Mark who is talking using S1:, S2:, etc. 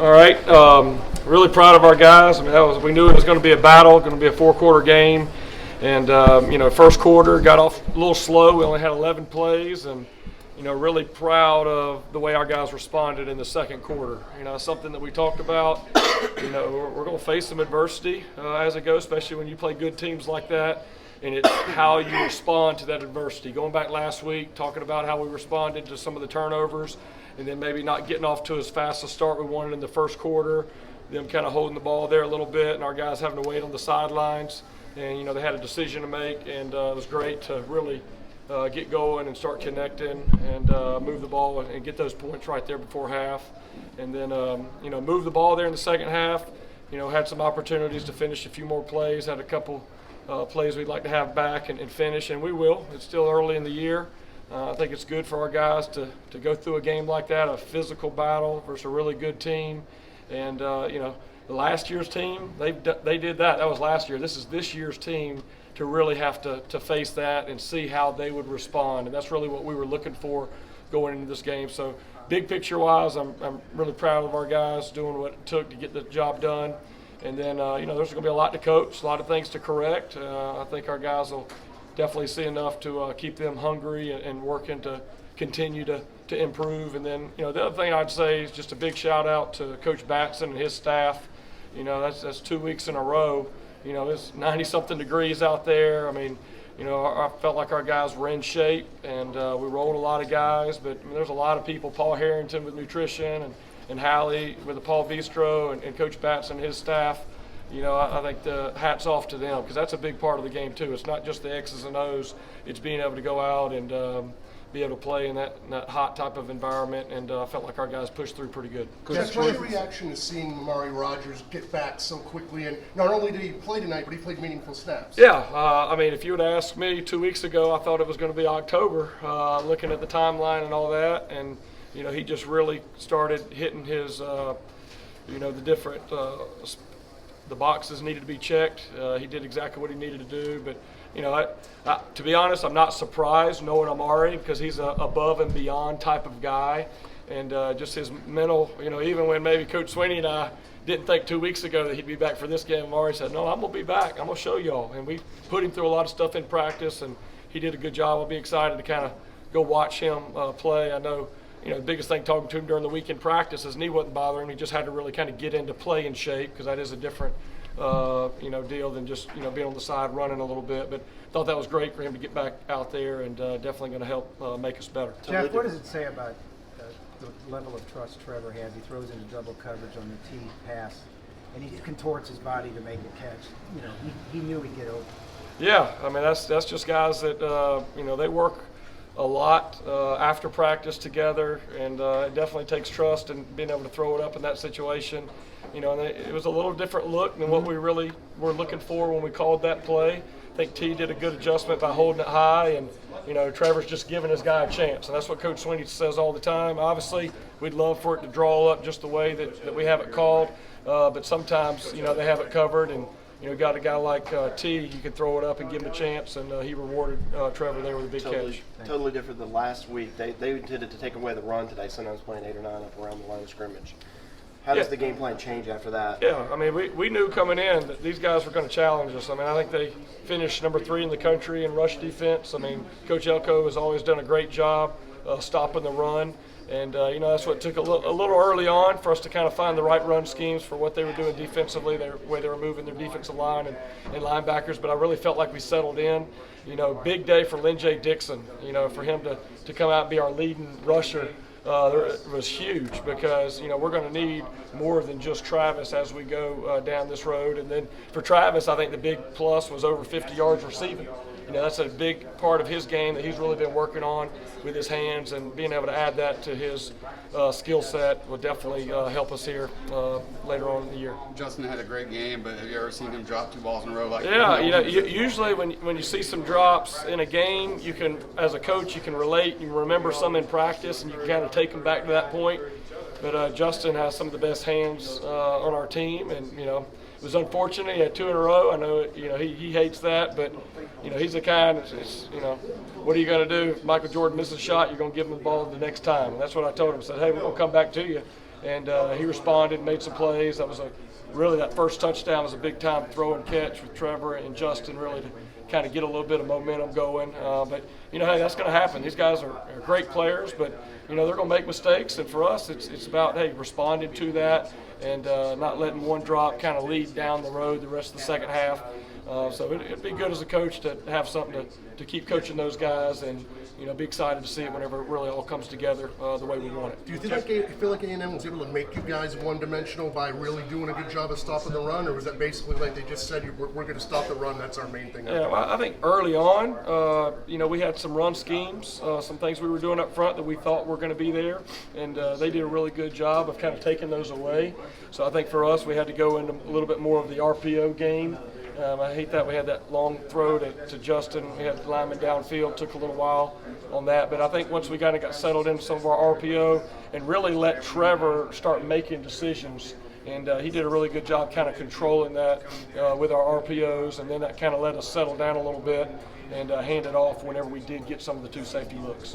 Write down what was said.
S1: All right. Really proud of our guys. I mean, we knew it was going to be a battle, going to be a 4-quarter game. And, first quarter got off a little slow. We only had 11 plays. And, really proud of the way our guys responded in the second quarter. Something that we talked about. We're going to face some adversity as it goes, especially when you play good teams like that. And it's how you respond to that adversity. Going back last week, talking about how we responded to some of the turnovers and then maybe not getting off to as fast a start we wanted in the first quarter, them kind of holding the ball there a little bit and our guys having to wait on the sidelines. And, they had a decision to make, and it was great to really get going and start connecting and move the ball and get those points right there before half. And then, move the ball there in the second half. Had some opportunities to finish a few more plays, had a couple plays we'd like to have back and finish, and we will. It's still early in the year. I think it's good for our guys to go through a game like that, a physical battle versus a really good team. And, the last year's team, they did that. That was last year. This is this year's team to really have to face that and see how they would respond. And that's really what we were looking for going into this game. So big picture-wise, I'm really proud of our guys doing what it took to get the job done. And then, there's going to be a lot to coach, a lot of things to correct. I think our guys will definitely see enough to keep them hungry and working to continue to improve. And then, the other thing I'd say is just a big shout-out to Coach Batson and his staff. That's 2 weeks in a row. It's 90-something degrees out there. I mean, I felt like our guys were in shape, and we rolled a lot of guys. But there's a lot of people, Paul Harrington with nutrition and Hallie with the Paul Bistro and Coach Batson and his staff. I think the hat's off to them because that's a big part of the game too. It's not just the X's and O's. It's being able to go out and be able to play in that hot type of environment, and I felt like our guys pushed through pretty good.
S2: Jeff, what's your reaction to seeing Amari Rogers get back so quickly? And not only did he play tonight, but he played meaningful snaps.
S1: Yeah, if you would ask me 2 weeks ago, I thought it was going to be October, looking at the timeline and all that, and he just really started hitting his, the different the boxes needed to be checked. He did exactly what he needed to do, but to be honest, I'm not surprised knowing Amari because he's a above and beyond type of guy, and just his mental. Even when maybe Coach Sweeney and I didn't think 2 weeks ago that he'd be back for this game, Amari said, "No, I'm gonna be back. I'm gonna show y'all." And we put him through a lot of stuff in practice, and he did a good job. I'll be excited to kind of go watch him play. I know. The biggest thing talking to him during the weekend practice, his knee wasn't bothering him. He just had to really kind of get into play in shape because that is a different, deal than just, being on the side running a little bit. But thought that was great for him to get back out there and definitely going to help make us better.
S3: Jeff, what does it say about the level of trust Trevor has? He throws into double coverage on the T pass, and he contorts his body to make the catch. He knew he'd get open.
S1: Yeah, that's just guys that, they work a lot after practice together, and it definitely takes trust and being able to throw it up in that situation. And it was a little different look than what we really were looking for when we called that play. I think T did a good adjustment by holding it high, and Trevor's just giving his guy a chance, and that's what Coach Sweeney says all the time. Obviously, we'd love for it to draw up just the way that we have it called, but sometimes they have it covered, and got a guy like T, you can throw it up and give him a chance, and he rewarded Trevor there with a big catch.
S4: Totally different than last week. They intended to take away the run today, sometimes playing 8 or 9 up around the line of scrimmage. How does the game plan change after that?
S1: Yeah, we knew coming in that these guys were going to challenge us. I think they finished number 3 in the country in rush defense. Coach Elko has always done a great job stopping the run. And, that's what took a little early on for us to kind of find the right run schemes for what they were doing defensively, the way they were moving their defensive line and linebackers. But I really felt like we settled in. Big day for Lynn J. Dixon, for him to come out and be our leading rusher. Was huge because we're going to need more than just Travis as we go down this road. And then for Travis, I think the big plus was over 50 yards receiving. That's a big part of his game that he's really been working on with his hands, and being able to add that to his skill set will definitely help us here later on in the year.
S5: Justin had a great game, but have you ever seen him drop 2 balls in a row like that?
S1: Yeah, usually when you see some drops in a game, you can, as a coach, you can relate, you can remember some in practice, and you can kind of take them back to that point. But Justin has some of the best hands on our team, and it was unfortunate. He had 2 in a row. I know he hates that, but he's the kind. What are you going to do? If Michael Jordan misses a shot, you're going to give him the ball the next time. And that's what I told him. I said, hey, we're going to come back to you. and he responded, made some plays. That was really that first touchdown was a big time throw and catch with Trevor and Justin, really to kind of get a little bit of momentum going. But hey, that's going to happen. These guys are great players, but they're going to make mistakes, and for us, it's about responding to that and not letting one drop kind of lead down the road the rest of the second half. So it'd be good as a coach to have something to keep coaching those guys and be excited to see it whenever it really all comes together the way we want it.
S2: Do you feel like A&M was able to make you guys one-dimensional by really doing a good job of stopping the run, or was that basically like they just said, we're going to stop the run, that's our main thing?
S1: Yeah, well, I think early on, we had some run schemes, some things we were doing up front that we thought were going to be there, and they did a really good job of kind of taking those away. So I think for us, we had to go into a little bit more of the RPO game. I hate that we had that long throw to Justin. We had the lineman downfield. Took a little while on that. But I think once we kind of got settled into some of our RPO and really let Trevor start making decisions, and he did a really good job kind of controlling that with our RPOs, and then that kind of let us settle down a little bit and hand it off whenever we did get some of the two safety looks.